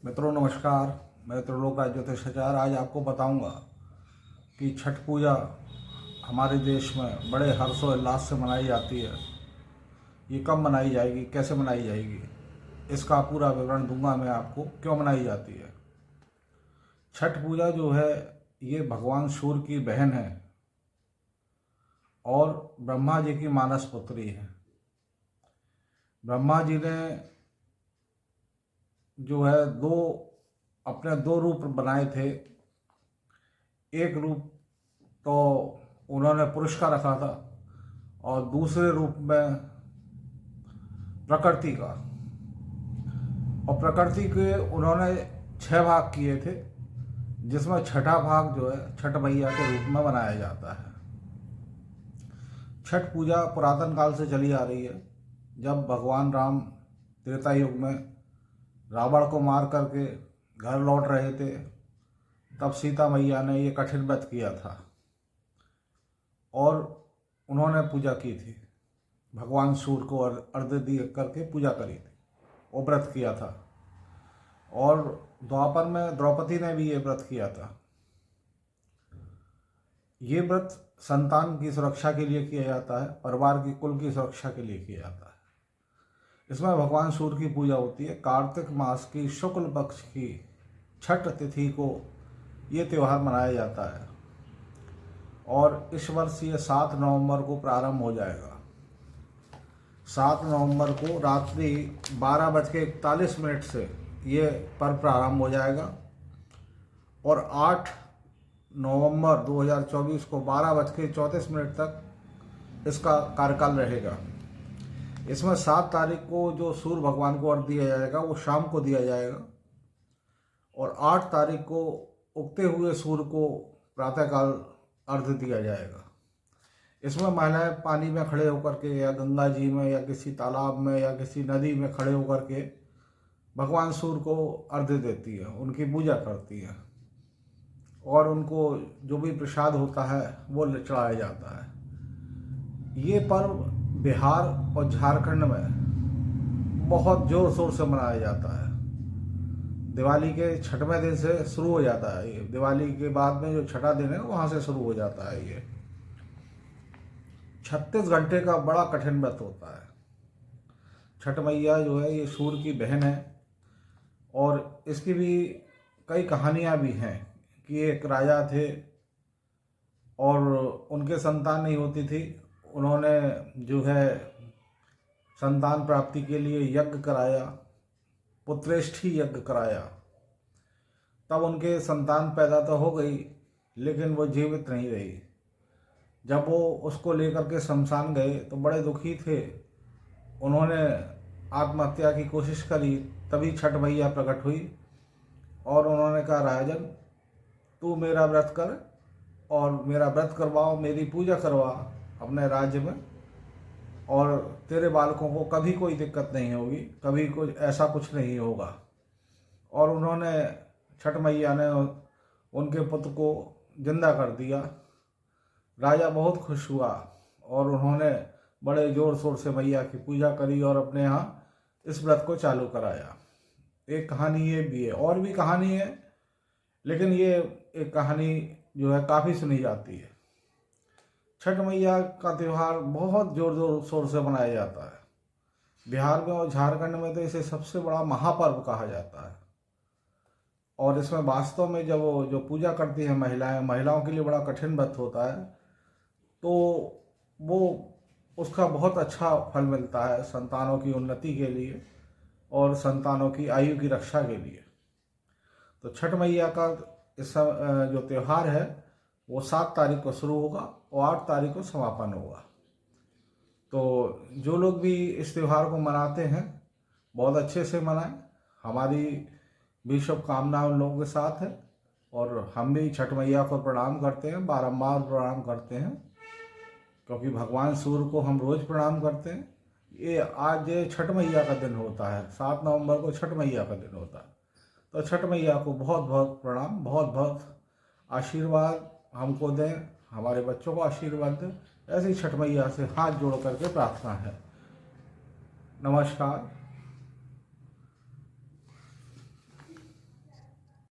मित्रों नमस्कार। मैं त्रिलोक राज ज्योतिषाचार्य आज आपको बताऊंगा कि छठ पूजा हमारे देश में बड़े हर्षोल्लास से मनाई जाती है। ये कब मनाई जाएगी, कैसे मनाई जाएगी, इसका पूरा विवरण दूंगा मैं आपको, क्यों मनाई जाती है। छठ पूजा जो है ये भगवान सूर्य की बहन है और ब्रह्मा जी की मानस पुत्री है। ब्रह्मा जी ने जो है अपने दो रूप बनाए थे। एक रूप तो उन्होंने पुरुष का रखा था और दूसरे रूप में प्रकृति का। और प्रकृति के उन्होंने 6 भाग किए थे, जिसमें छठा भाग जो है छठ मैया के रूप में मनाया जाता है। छठ पूजा पुरातन काल से चली आ रही है। जब भगवान राम त्रेता युग में रावण को मार करके घर लौट रहे थे, तब सीता मैया ने ये कठिन व्रत किया था और उन्होंने पूजा की थी। भगवान सूर्य को अर्घ्य दे करके पूजा करी थी और व्रत किया था। और द्वापर में द्रौपदी ने भी ये व्रत किया था। ये व्रत संतान की सुरक्षा के लिए किया जाता है, परिवार की कुल की सुरक्षा के लिए किया जाता है। इसमें भगवान सूर्य की पूजा होती है। कार्तिक मास की शुक्ल पक्ष की छठ तिथि को ये त्यौहार मनाया जाता है और इस वर्ष ये 7 नवंबर को प्रारंभ हो जाएगा। 7 नवंबर को रात्रि 12:41 से ये पर्व प्रारंभ हो जाएगा और 8 नवंबर 2024 को 12:34 तक इसका कार्यकाल रहेगा। इसमें 7 तारीख को जो सूर्य भगवान को अर्घ्य दिया जाएगा वो शाम को दिया जाएगा और 8 तारीख को उगते हुए सूर्य को प्रातःकाल अर्घ्य दिया जाएगा। इसमें महिलाएं पानी में खड़े होकर के या गंगा जी में या किसी तालाब में या किसी नदी में खड़े होकर के भगवान सूर्य को अर्घ्य देती है, उनकी पूजा करती है और उनको जो भी प्रसाद होता है वो चढ़ाया जाता है। ये पर्व बिहार और झारखंड में बहुत जोर शोर से मनाया जाता है। दिवाली के छठवें दिन से शुरू हो जाता है। ये दिवाली के बाद में जो छठा दिन है वहाँ से शुरू हो जाता है। ये 36 घंटे का बड़ा कठिन व्रत होता है। छठ मैया जो है ये सूर्य की बहन है और इसकी भी कई कहानियाँ भी हैं कि एक राजा थे और उनके संतान नहीं होती थी। उन्होंने जो है संतान प्राप्ति के लिए यज्ञ कराया, पुत्रेष्ठी यज्ञ कराया। तब उनके संतान पैदा तो हो गई लेकिन वो जीवित नहीं रही। जब वो उसको लेकर के शमशान गए तो बड़े दुखी थे। उन्होंने आत्महत्या की कोशिश करी, तभी छठ मैया प्रकट हुई और उन्होंने कहा, राजन तू मेरा व्रत कर और मेरा व्रत करवाओ, मेरी पूजा करवा अपने राज्य में और तेरे बालकों को कभी कोई दिक्कत नहीं होगी, कभी कुछ ऐसा कुछ नहीं होगा। और उन्होंने छठ मैया ने उनके पुत्र को जिंदा कर दिया। राजा बहुत खुश हुआ और उन्होंने बड़े जोर शोर से मैया की पूजा करी और अपने यहाँ इस व्रत को चालू कराया। एक कहानी ये भी है, और भी कहानी है, लेकिन ये एक कहानी जो है काफ़ी सुनी जाती है। छठ मैया का त्यौहार बहुत जोर जोर शोर से मनाया जाता है। बिहार में और झारखंड में तो इसे सबसे बड़ा महापर्व कहा जाता है। और इसमें वास्तव में जब वो जो पूजा करती हैं महिलाओं के लिए बड़ा कठिन व्रत होता है, तो वो उसका बहुत अच्छा फल मिलता है संतानों की उन्नति के लिए और संतानों की आयु की रक्षा के लिए। तो छठ मैया का इस जो त्यौहार है वो 7 तारीख को शुरू होगा और 8 तारीख को समापन होगा। तो जो लोग भी इस त्यौहार को मनाते हैं बहुत अच्छे से मनाएं। हमारी भी शुभकामनाएं उन लोगों के साथ है और हम भी छठ मैया को प्रणाम करते हैं, बारंबार प्रणाम करते हैं, क्योंकि भगवान सूर्य को हम रोज प्रणाम करते हैं। ये आज छठ मैया का दिन होता है, 7 नवंबर को छठ मैया का दिन होता है। तो छठ मैया को बहुत बहुत प्रणाम, बहुत बहुत आशीर्वाद हमको दें, हमारे बच्चों को आशीर्वाद दें। ऐसी छठ मैया से हाथ जोड़ करके प्रार्थना है। नमस्कार।